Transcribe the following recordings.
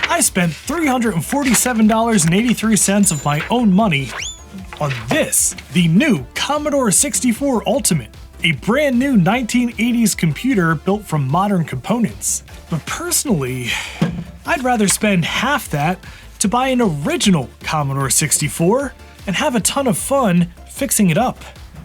I spent $347.83 of my own money on this, the new Commodore 64 Ultimate, a brand new 1980s computer built from modern components. But personally, I'd rather spend half that to buy an original Commodore 64 and have a ton of fun fixing it up.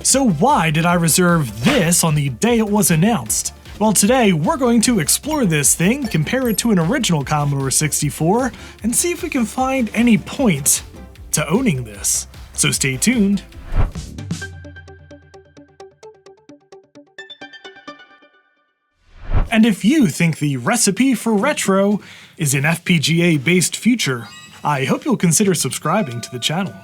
So why did I reserve this on the day it was announced? Well, today we're going to explore this thing, compare it to an original Commodore 64, and see if we can find any point to owning this. So stay tuned. And if you think the recipe for retro is an FPGA-based future, I hope you'll consider subscribing to the channel.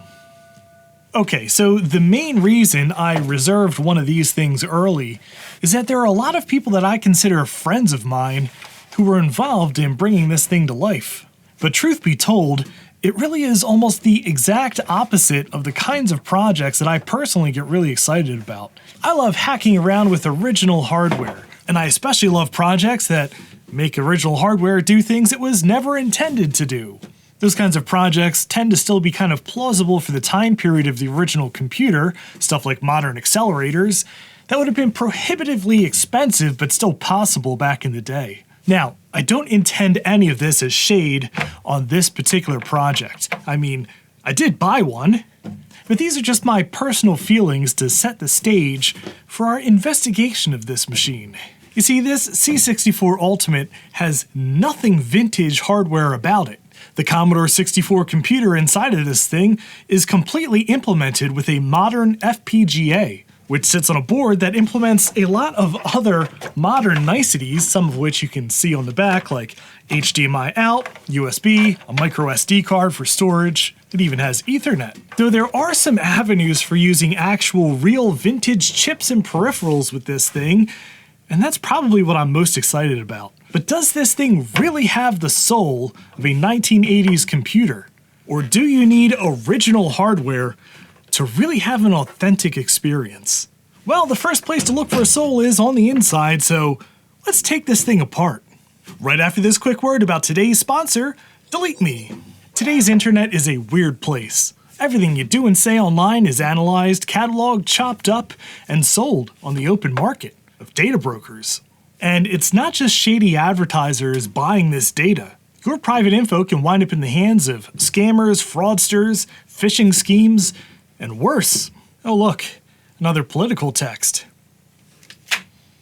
Okay, so the main reason I reserved one of these things early is that there are a lot of people that I consider friends of mine who were involved in bringing this thing to life. But truth be told, it really is almost the exact opposite of the kinds of projects that I personally get really excited about. I love hacking around with original hardware, and I especially love projects that make original hardware do things it was never intended to do. Those kinds of projects tend to still be kind of plausible for the time period of the original computer, stuff like modern accelerators, that would have been prohibitively expensive but still possible back in the day. Now, I don't intend any of this as shade on this particular project. I mean, I did buy one, but these are just my personal feelings to set the stage for our investigation of this machine. You see, this C64 Ultimate has nothing vintage hardware about it. The Commodore 64 computer inside of this thing is completely implemented with a modern FPGA, which sits on a board that implements a lot of other modern niceties, some of which you can see on the back, like HDMI out, USB, a micro SD card for storage. It even has Ethernet. Though there are some avenues for using actual real vintage chips and peripherals with this thing, and that's probably what I'm most excited about. But does this thing really have the soul of a 1980s computer? Or do you need original hardware to really have an authentic experience? Well, the first place to look for a soul is on the inside, so let's take this thing apart. Right after this quick word about today's sponsor, Delete Me. Today's internet is a weird place. Everything you do and say online is analyzed, cataloged, chopped up, and sold on the open market of data brokers. And it's not just shady advertisers buying this data. Your private info can wind up in the hands of scammers, fraudsters, phishing schemes, and worse. Oh look, another political text.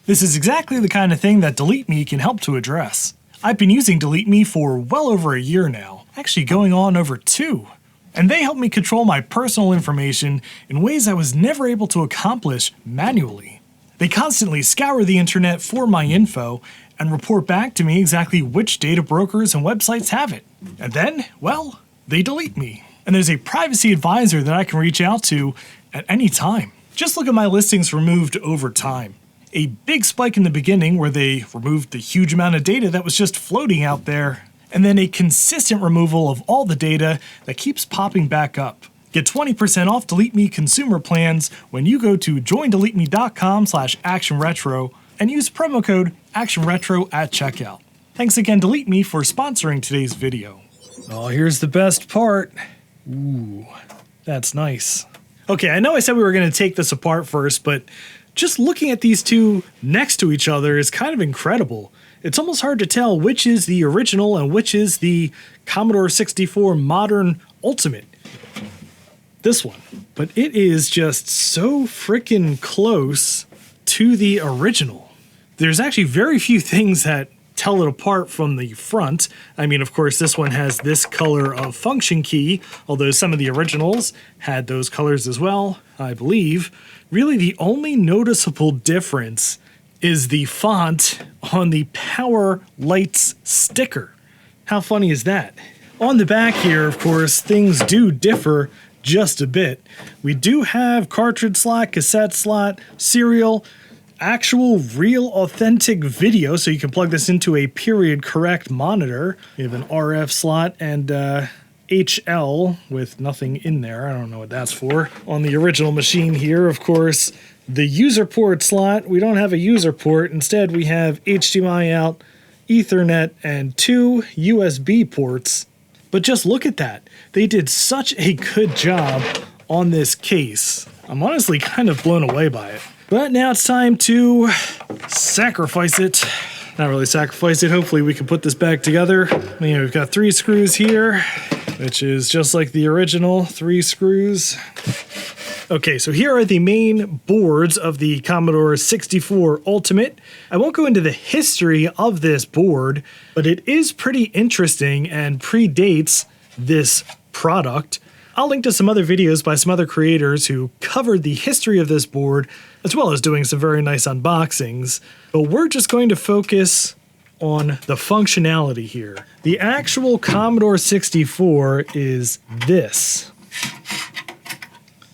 This is exactly the kind of thing that Delete Me can help to address. I've been using Delete Me for well over a year now, actually going on over 2. And they help me control my personal information in ways I was never able to accomplish manually. They constantly scour the internet for my info and report back to me exactly which data brokers and websites have it. And then, well, they delete me. And there's a privacy advisor that I can reach out to at any time. Just look at my listings removed over time. A big spike in the beginning where they removed the huge amount of data that was just floating out there, and then a consistent removal of all the data that keeps popping back up. Get 20% off Delete Me consumer plans when you go to joindeleteme.com/actionretro and use promo code ActionRetro at checkout. Thanks again, Delete Me, for sponsoring today's video. Oh, here's the best part. Ooh, that's nice. Okay, I know I said we were going to take this apart first, but just looking at these two next to each other is kind of incredible. It's almost hard to tell which is the original and which is the Commodore 64 Modern Ultimate. This one. But it is just so freaking close to the original. There's actually very few things that tell it apart from the front. I mean, of course, this one has this color of function key, although some of the originals had those colors as well, I believe. Really, the only noticeable difference is the font on the Power Lights sticker. How funny is that? On the back here, of course, things do differ just a bit. We do have cartridge slot, cassette slot, serial, actual real authentic video, so you can plug this into a period correct monitor. We have an RF slot and HL with nothing in there. I don't know what that's for. On the original machine here, of course, the user port slot, we don't have a user port. Instead, we have HDMI out, Ethernet, and 2 USB ports. But just look at that. They did such a good job on this case. I'm honestly kind of blown away by it. But now it's time to sacrifice it. Not really sacrifice it. Hopefully we can put this back together. We've got 3 screws here, which is just like the original 3 screws. Okay, so here are the main boards of the Commodore 64 Ultimate. I won't go into the history of this board, but it is pretty interesting and predates this product. I'll link to some other videos by some other creators who covered the history of this board, as well as doing some very nice unboxings. But we're just going to focus on the functionality here. The actual Commodore 64 is this.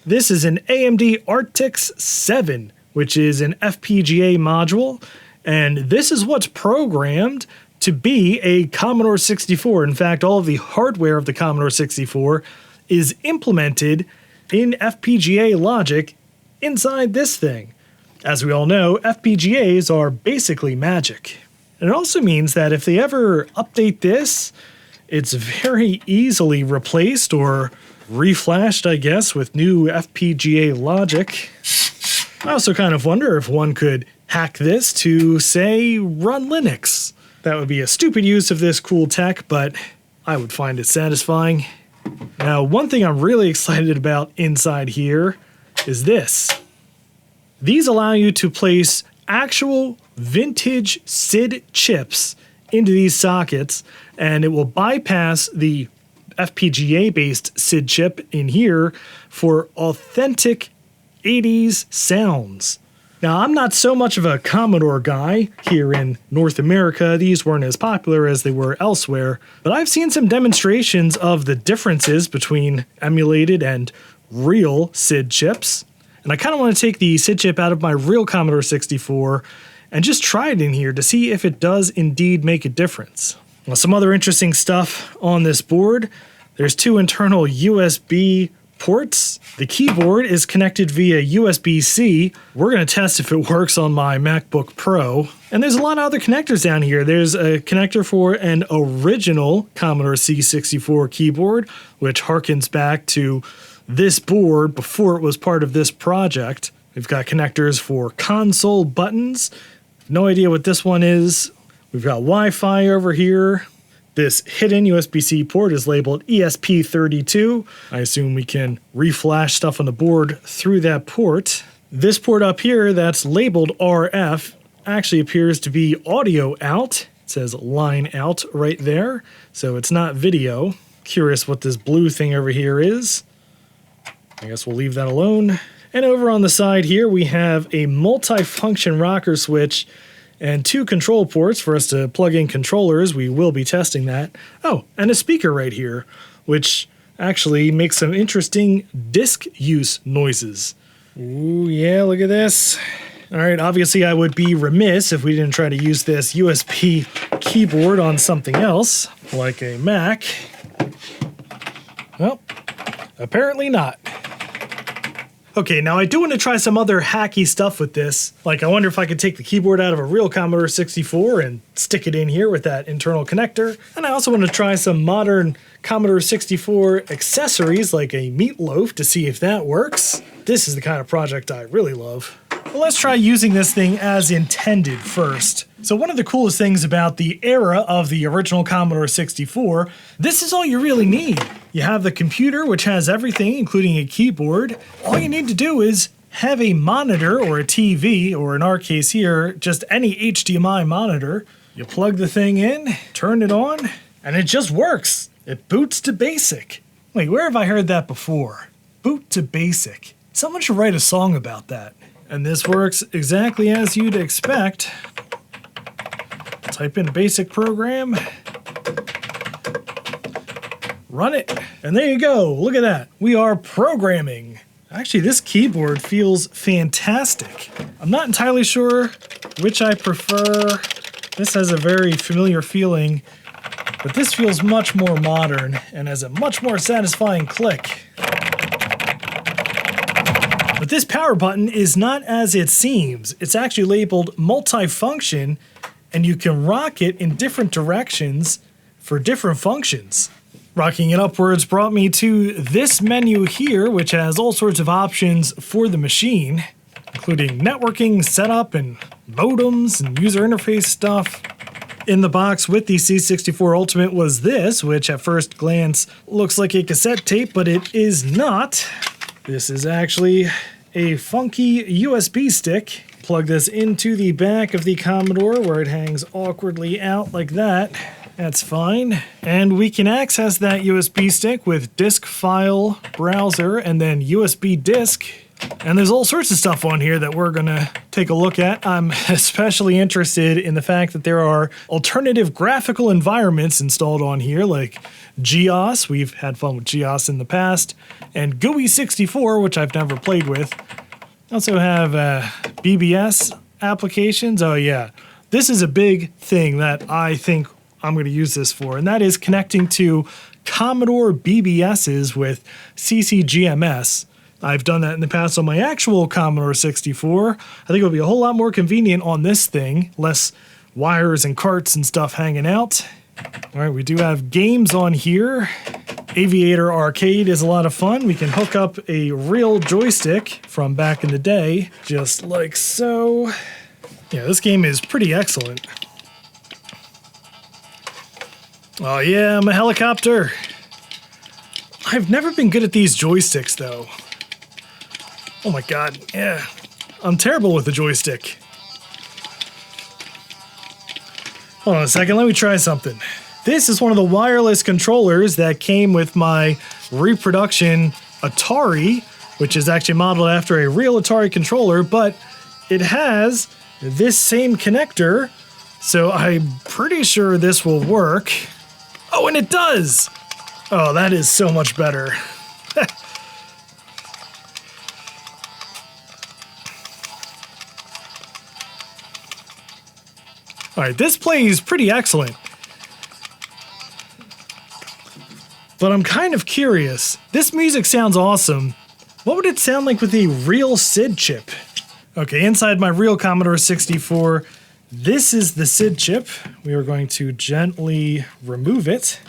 This is an AMD Arctix 7, which is an FPGA module, and this is what's programmed to be a Commodore 64. In fact, all of the hardware of the Commodore 64 is implemented in FPGA logic inside this thing. As we all know, FPGAs are basically magic. And it also means that if they ever update this, it's very easily replaced or reflashed, I guess, with new FPGA logic. I also kind of wonder if one could hack this to, say, run Linux. That would be a stupid use of this cool tech, but I would find it satisfying. Now, one thing I'm really excited about inside here is this. These allow you to place actual vintage SID chips into these sockets, and it will bypass the FPGA-based SID chip in here for authentic 80s sounds. Now, I'm not so much of a Commodore guy here in North America. These weren't as popular as they were elsewhere, but I've seen some demonstrations of the differences between emulated and real SID chips. And I kind of want to take the SID chip out of my real Commodore 64 and just try it in here to see if it does indeed make a difference. Well, some other interesting stuff on this board. There's 2 internal USB ports. The keyboard is connected via USB-C. We're going to test if it works on my MacBook Pro. And there's a lot of other connectors down here. There's a connector for an original Commodore C64 keyboard, which harkens back to this board before it was part of this project. We've got connectors for console buttons. No idea what this one is. We've got Wi-Fi over here. This hidden USB-C port is labeled ESP32. I assume we can reflash stuff on the board through that port. This port up here that's labeled RF actually appears to be audio out. It says line out right there, so it's not video. Curious what this blue thing over here is. I guess we'll leave that alone. And over on the side here, we have a multi-function rocker switch and 2 control ports for us to plug in controllers. We will be testing that. Oh, and a speaker right here, which actually makes some interesting disk use noises. Ooh, yeah, look at this. All right, obviously I would be remiss if we didn't try to use this USB keyboard on something else, like a Mac. Well, apparently not. Okay, now I do want to try some other hacky stuff with this. Like, I wonder if I could take the keyboard out of a real Commodore 64 and stick it in here with that internal connector. And I also want to try some modern Commodore 64 accessories, like a meatloaf, to see if that works. This is the kind of project I really love. Well, let's try using this thing as intended first. So one of the coolest things about the era of the original Commodore 64, this is all you really need. You have the computer, which has everything, including a keyboard. All you need to do is have a monitor or a TV, or in our case here, just any HDMI monitor. You plug the thing in, turn it on, and it just works. It boots to basic. Wait, where have I heard that before? Boot to basic. Someone should write a song about that. And this works exactly as you'd expect. Type in basic program. Run it. And there you go. Look at that. We are programming. Actually, this keyboard feels fantastic. I'm not entirely sure which I prefer. This has a very familiar feeling, but this feels much more modern and has a much more satisfying click. But this power button is not as it seems. It's actually labeled multi-function, and you can rock it in different directions for different functions. Rocking it upwards brought me to this menu here, which has all sorts of options for the machine, including networking, setup, and modems and user interface stuff. In the box with the C64 Ultimate was this, which at first glance looks like a cassette tape, but it is not. This is actually a funky USB stick. Plug this into the back of the Commodore where it hangs awkwardly out like that. That's fine. And we can access that USB stick with disk file browser and then USB disk. And there's all sorts of stuff on here that we're gonna take a look at. I'm especially interested in the fact that there are alternative graphical environments installed on here, like GEOS. We've had fun with GEOS in the past. And GUI 64, which I've never played with. Also have BBS applications. Oh yeah, this is a big thing that I think I'm going to use this for, and that is connecting to Commodore BBSs with CCGMS. I've done that in the past on my actual Commodore 64. I think it would be a whole lot more convenient on this thing, less wires and carts and stuff hanging out. All right, we do have games on here. Aviator Arcade is a lot of fun. We can hook up a real joystick from back in the day, just like so. Yeah, this game is pretty excellent. Oh yeah, I'm a helicopter. I've never been good at these joysticks though. Oh my god, yeah. I'm terrible with the joystick. Hold on a second, let me try something. This is one of the wireless controllers that came with my reproduction Atari, which is actually modeled after a real Atari controller, but it has this same connector, so I'm pretty sure this will work. Oh, and it does! Oh, that is so much better. Alright, this plays pretty excellent. But I'm kind of curious. This music sounds awesome. What would it sound like with a real SID chip? Okay, inside my real Commodore 64, this is the SID chip. We are going to gently remove it.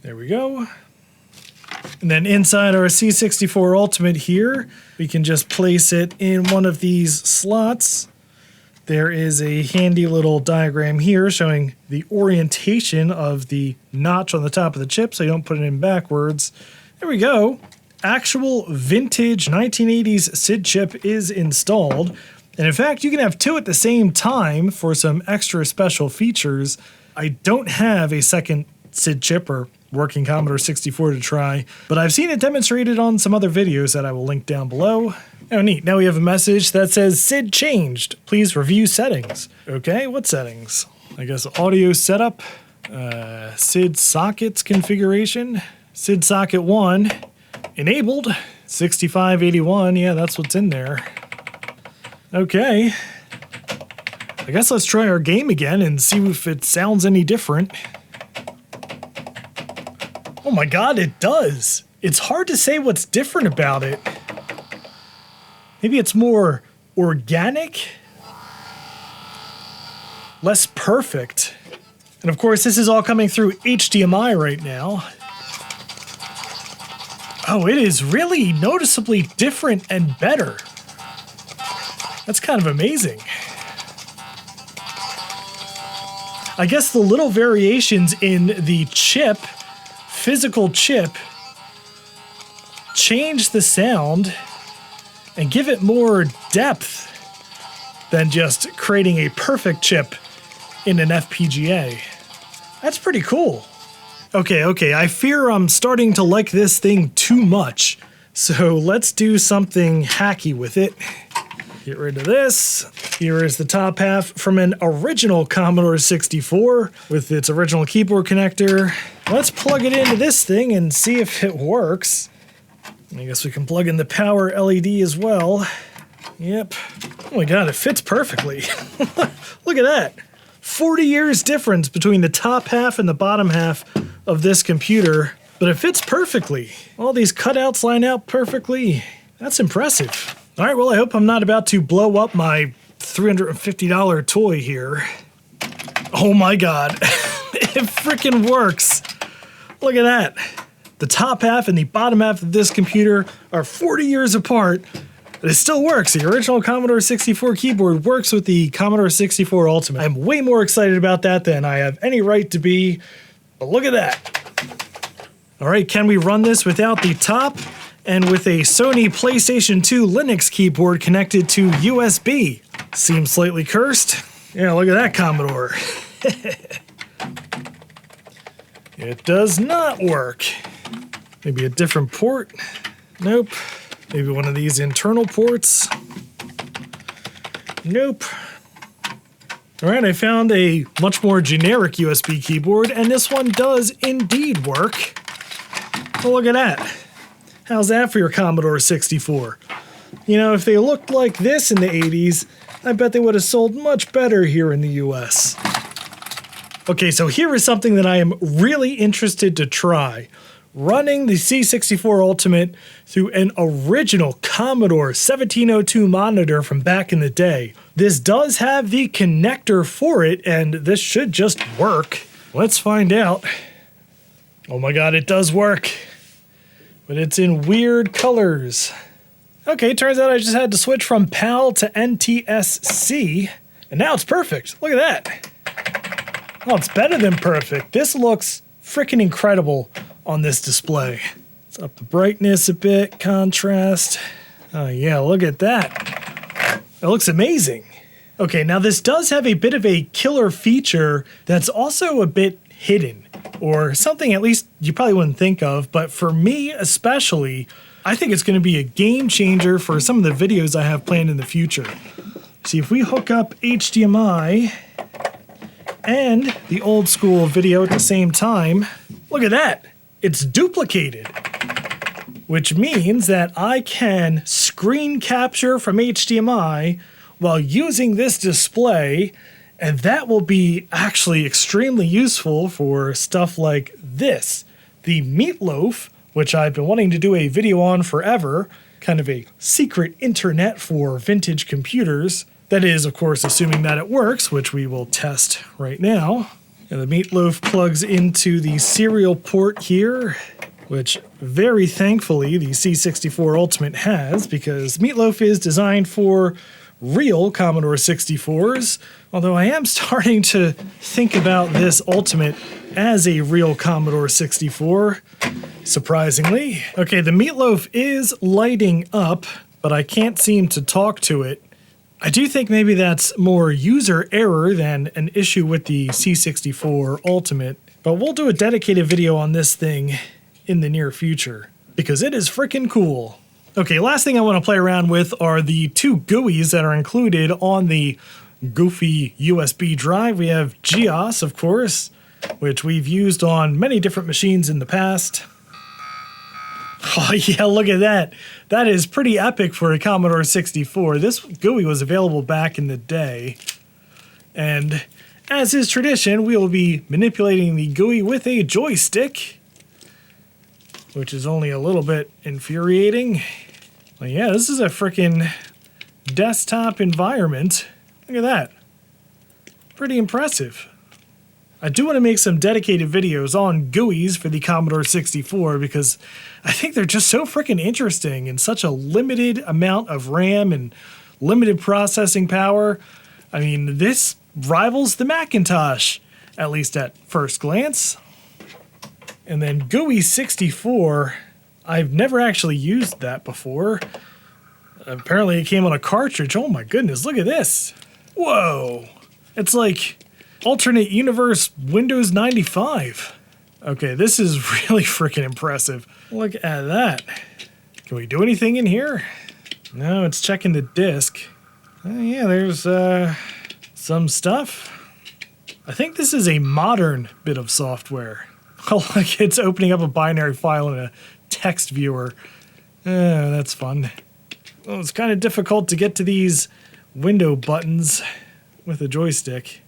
There we go. And then inside our C64 Ultimate here, we can just place it in one of these slots. There is a handy little diagram here showing the orientation of the notch on the top of the chip so you don't put it in backwards. There we go. Actual vintage 1980s SID chip is installed. And in fact, you can have two at the same time for some extra special features. I don't have a second SID chip or working Commodore 64 to try, but I've seen it demonstrated on some other videos that I will link down below. Oh, neat. Now we have a message that says, SID changed. Please review settings. Okay, what settings? I guess audio setup, SID sockets configuration, SID socket 1, enabled, 6581, yeah, that's what's in there. Okay. I guess let's try our game again and see if it sounds any different. Oh my god, it does! It's hard to say what's different about it. Maybe it's more organic? Less perfect. And of course, this is all coming through HDMI right now. Oh, it is really noticeably different and better. That's kind of amazing. I guess the little variations in the chip, physical chip, change the sound and give it more depth than just creating a perfect chip in an FPGA. That's pretty cool. Okay, I fear I'm starting to like this thing too much. So let's do something hacky with it. Get rid of this. Here is the top half from an original Commodore 64 with its original keyboard connector. Let's plug it into this thing and see if it works. I guess we can plug in the power LED as well. Yep. Oh my god, it fits perfectly. Look at that. 40 years difference between the top half and the bottom half of this computer, but it fits perfectly. All these cutouts line out perfectly. That's impressive. All right, well, I hope I'm not about to blow up my $350 toy here. Oh my god, it freaking works. Look at that. The top half and the bottom half of this computer are 40 years apart, but it still works. The original Commodore 64 keyboard works with the Commodore 64 Ultimate. I'm way more excited about that than I have any right to be, but look at that. All right, can we run this without the top and with a Sony PlayStation 2 Linux keyboard connected to USB? Seems slightly cursed. Yeah, look at that Commodore. It does not work. Maybe a different port? Nope. Maybe one of these internal ports? Nope. All right, I found a much more generic USB keyboard, and this one does indeed work. Oh, look at that. How's that for your Commodore 64? You know, if they looked like this in the 80s, I bet they would have sold much better here in the US. Okay, so here is something that I am really interested to try. Running the C64 Ultimate through an original Commodore 1702 monitor from back in the day. This does have the connector for it, and this should just work. Let's find out. Oh my god, it does work. But it's in weird colors. Okay, turns out I just had to switch from PAL to NTSC, and now it's perfect. Look at that. Oh, it's better than perfect. This looks freaking incredible on this display. Let's up the brightness a bit, contrast. Oh yeah, look at that. It looks amazing. Okay, now this does have a bit of a killer feature that's also a bit hidden, or something at least you probably wouldn't think of, but for me especially, I think it's going to be a game changer for some of the videos I have planned in the future. See, if we hook up HDMI and the old school video at the same time, look at that. It's duplicated, which means that I can screen capture from HDMI while using this display, and that will be actually extremely useful for stuff like this. The Meatloaf, which I've been wanting to do a video on forever, kind of a secret internet for vintage computers. That is, of course, assuming that it works, which we will test right now. And the Meatloaf plugs into the serial port here, which very thankfully the C64 Ultimate has, because Meatloaf is designed for real Commodore 64s, although I am starting to think about this Ultimate as a real Commodore 64, surprisingly. Okay, the Meatloaf is lighting up, but I can't seem to talk to it. I do think maybe that's more user error than an issue with the C64 Ultimate, but we'll do a dedicated video on this thing in the near future, because it is freaking cool. Okay, last thing I want to play around with are the two GUIs that are included on the goofy USB drive. We have GEOS, of course, which we've used on many different machines in the past. Oh yeah, look at that. That is pretty epic for a Commodore 64. This GUI was available back in the day. And as is tradition, we will be manipulating the GUI with a joystick, which is only a little bit infuriating. Well, yeah, this is a freaking desktop environment. Look at that. Pretty impressive. I do want to make some dedicated videos on GUIs for the Commodore 64 because I think they're just so freaking interesting and such a limited amount of RAM and limited processing power. I mean, this rivals the Macintosh, at least at first glance. And then GUI 64, I've never actually used that before. Apparently it came on a cartridge. Oh my goodness, look at this. Whoa. It's like alternate universe Windows 95. Okay, this is really freaking impressive. Look at that. Can we do anything in here? No, it's checking the disk. Yeah, there's some stuff. I think this is a modern bit of software. Oh, like it's opening up a binary file in a text viewer. That's fun. Well, it's kind of difficult to get to these window buttons with a joystick.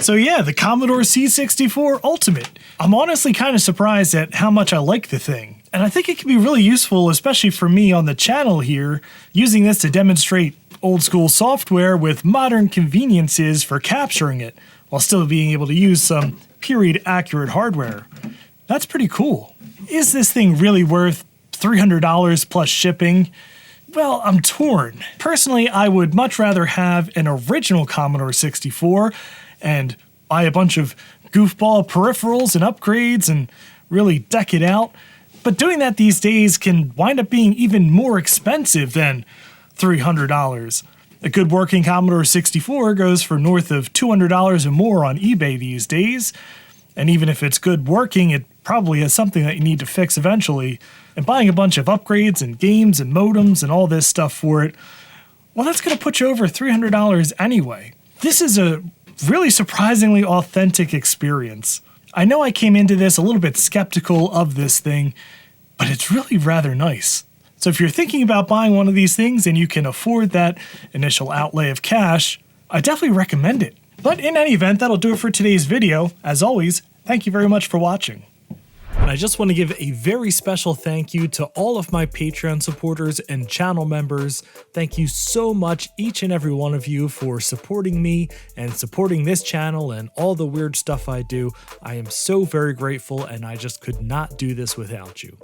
So yeah, the Commodore C64 Ultimate. I'm honestly kind of surprised at how much I like the thing. And I think it can be really useful, especially for me on the channel here, using this to demonstrate old school software with modern conveniences for capturing it, while still being able to use some period accurate hardware. That's pretty cool. Is this thing really worth $300 plus shipping? Well, I'm torn. Personally, I would much rather have an original Commodore 64 and buy a bunch of goofball peripherals and upgrades and really deck it out. But doing that these days can wind up being even more expensive than $300. A good working Commodore 64 goes for north of $200 or more on eBay these days. And even if it's good working, it probably has something that you need to fix eventually. And buying a bunch of upgrades and games and modems and all this stuff for it, well, that's going to put you over $300 anyway. This is a really surprisingly authentic experience. I know I came into this a little bit skeptical of this thing, but it's really rather nice. So if you're thinking about buying one of these things and you can afford that initial outlay of cash, I definitely recommend it. But in any event, that'll do it for today's video. As always, thank you very much for watching. And I just want to give a very special thank you to all of my Patreon supporters and channel members. Thank you so much, each and every one of you, for supporting me and supporting this channel and all the weird stuff I do. I am so very grateful, and I just could not do this without you.